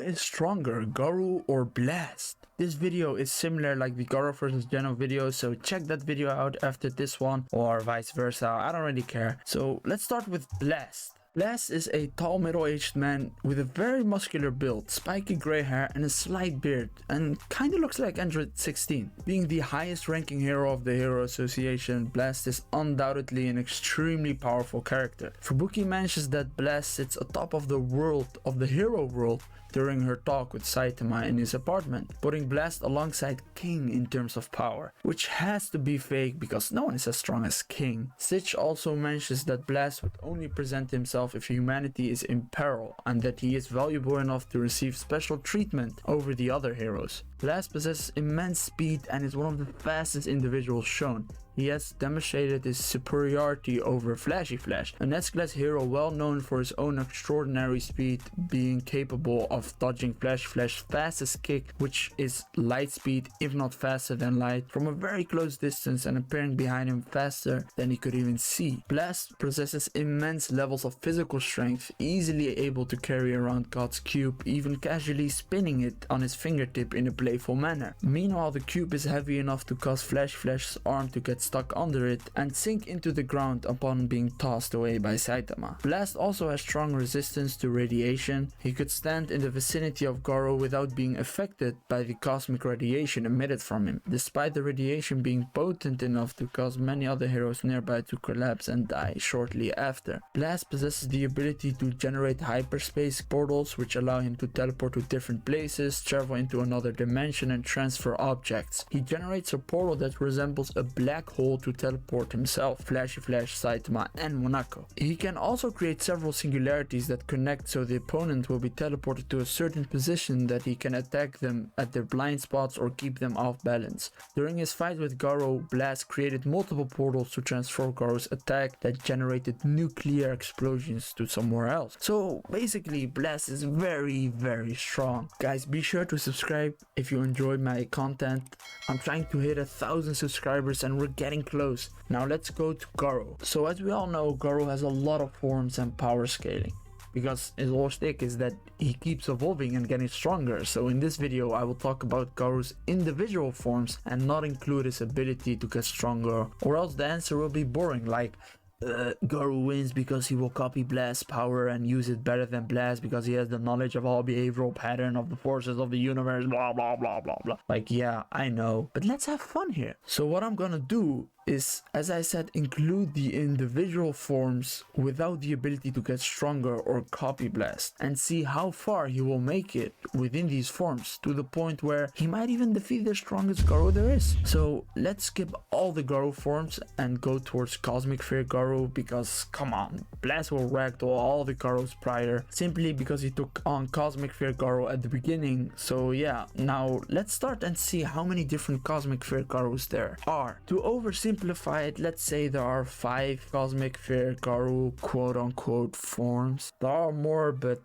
is stronger, Garo or Blast? This video is similar like the Garo vs Geno video, so check that video out after this one, or vice versa, I don't really care. So let's start with Blast. Blast is a tall middle-aged man with a very muscular build, spiky grey hair and a slight beard, and kinda looks like Android 16. Being the highest ranking hero of the Hero Association, Blast is undoubtedly an extremely powerful character. Fubuki mentions that Blast sits atop of the world, of the hero world, during her talk with Saitama in his apartment, putting Blast alongside King in terms of power, which has to be fake because no one is as strong as King. Stitch also mentions that Blast would only present himself if humanity is in peril, and that he is valuable enough to receive special treatment over the other heroes. Blast possesses immense speed and is one of the fastest individuals shown. He has demonstrated his superiority over Flashy Flash, an S-class hero well known for his own extraordinary speed, being capable of dodging Flashy Flash's fastest kick, which is light speed if not faster than light, from a very close distance and appearing behind him faster than he could even see. Blast possesses immense levels of physical strength, easily able to carry around God's cube, even casually spinning it on his fingertip in a playful manner. Meanwhile, the cube is heavy enough to cause Flash Flash's arm to get stuck under it and sink into the ground upon being tossed away by Saitama. Blast also has strong resistance to radiation. He could stand in the vicinity of Garo without being affected by the cosmic radiation emitted from him, despite the radiation being potent enough to cause many other heroes nearby to collapse and die shortly after. Blast possesses the ability to generate hyperspace portals, which allow him to teleport to different places, travel into another dimension and transfer objects. He generates a portal that resembles a black hole to teleport himself, Flashy Flash, Saitama and Monaco. He can also create several singularities that connect, so the opponent will be teleported to a certain position that he can attack them at their blind spots or keep them off balance. During his fight with Garo, Blast created multiple portals to transfer Garo's attack that generated nuclear explosions to somewhere else. So basically Blast is very strong. Guys, be sure to subscribe if you enjoyed my content. I'm trying to hit 1,000 subscribers and we're getting close. Now let's go to Garo. So as we all know, Garo has a lot of forms and power scaling, because his whole shtick is that he keeps evolving and getting stronger. So in this video I will talk about Garo's individual forms and not include his ability to get stronger, or else the answer will be boring, like Garo wins because he will copy Blast's power and use it better than Blast because he has the knowledge of all behavioral pattern of the forces of the universe, blah blah blah blah blah. Like, yeah, I know, but let's have fun here. So what I'm gonna do is, as I said, include the individual forms without the ability to get stronger or copy Blast, and see how far he will make it within these forms, to the point where he might even defeat the strongest Garo there is. So let's skip all the Garo forms and go towards Cosmic Fear Garo, because come on, Blast will ragdoll all the Garos prior simply because he took on Cosmic Fear Garo at the beginning. So yeah, now let's start and see how many different Cosmic Fear Garos there are. To oversimplify it, let's say there are 5 Cosmic Fear Garo quote-unquote forms. There are more, but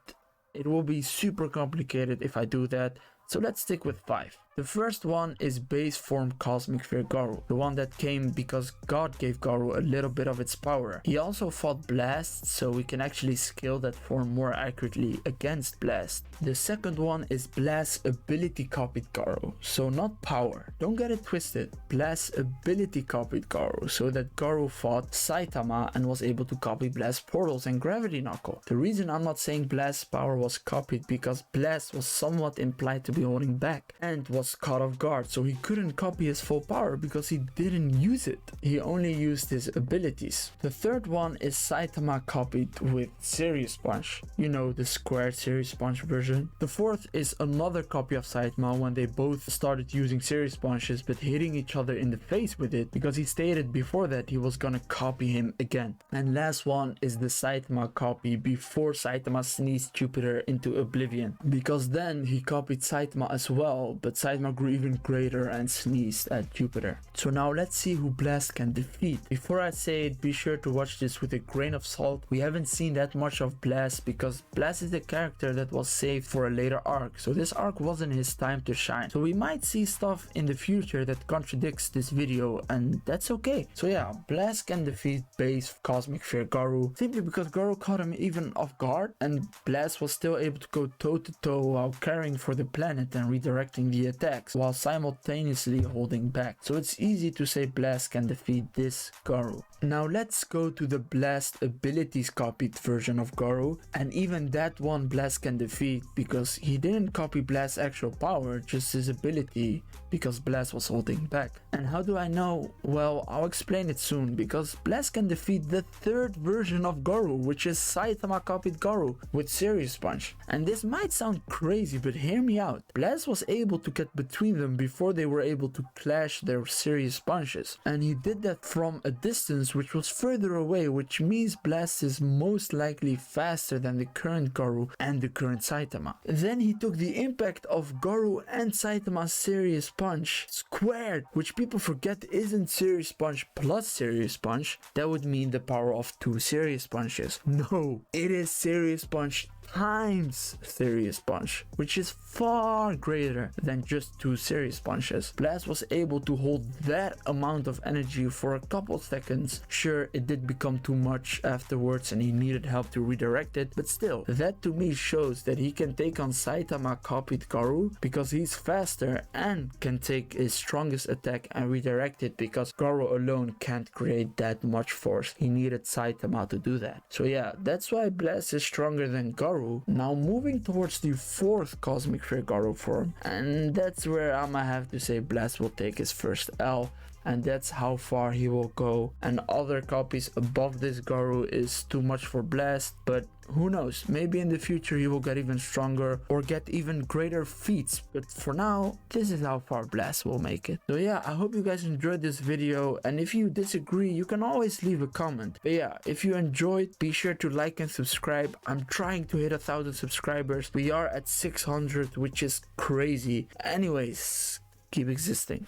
it will be super complicated if I do that, so let's stick with 5. The first one is base form Cosmic Fear Garo, the one that came because God gave Garo a little bit of its power. He also fought Blast, so we can actually scale that form more accurately against Blast. The second one is Blast's ability copied Garo, so not power. Don't get it twisted, Blast's ability copied Garo, so that Garo fought Saitama and was able to copy Blast's portals and gravity knuckle. The reason I'm not saying Blast's power was copied because Blast was somewhat implied to be holding back and was caught off guard, so he couldn't copy his full power because he didn't use it. He only used his abilities. The third one is Saitama copied with Serious Punch, you know, the squared Serious Punch version. The fourth is another copy of Saitama when they both started using Serious Punches but hitting each other in the face with it, because he stated before that he was gonna copy him again. And last one is the Saitama copy before Saitama sneezed Jupiter into oblivion, because then he copied Saitama as well, but Saitama Saitama grew even greater and sneezed at Jupiter. So now let's see who Blast can defeat. Before I say it, be sure to watch this with a grain of salt. We haven't seen that much of Blast because Blast is the character that was saved for a later arc, so this arc wasn't his time to shine. So we might see stuff in the future that contradicts this video, and that's okay. So yeah, Blast can defeat base Cosmic Fear Garo simply because Garo caught him even off guard, and Blast was still able to go toe to toe while caring for the planet and redirecting the attacks while simultaneously holding back. So it's easy to say Blast can defeat this Garo. Now let's go to the Blast abilities copied version of Garo, and even that one Blast can defeat because he didn't copy Blast's actual power, just his ability, because Blast was holding back. And how do I know? Well, I'll explain it soon, because Blast can defeat the third version of Garo, which is Saitama copied Garo with Serious Punch. And this might sound crazy, but hear me out. Blast was able to get between them before they were able to clash their Serious Punches, and he did that from a distance which was further away, which means Blast is most likely faster than the current Garo and the current Saitama. Then he took the impact of Garo and Saitama's Serious Punch squared, which people forget isn't Serious Punch plus Serious Punch. That would mean the power of 2 Serious Punches. No, it is Serious Punch times Serious Punch, which is far greater than just 2 Serious Punches. Blast was able to hold that amount of energy for a couple seconds. Sure, it did become too much afterwards and he needed help to redirect it, but still, that to me shows that he can take on Saitama copied Garo because he's faster, and can take his strongest attack and redirect it because Garo alone can't create that much force. He needed Saitama to do that. So yeah, that's why Blast is stronger than Garo. Now moving towards the 4th Cosmic Fear Garo form, and that's where I'ma have to say Blast will take his first L, and that's how far he will go. And other copies above this Garo is too much for Blast, but who knows, maybe in the future he will get even stronger or get even greater feats, but for now this is how far Blast will make it. So yeah, I hope you guys enjoyed this video, and if you disagree you can always leave a comment. But yeah, if you enjoyed, be sure to like and subscribe. I'm trying to hit 1,000 subscribers. We are at 600, which is crazy. Anyways, keep existing.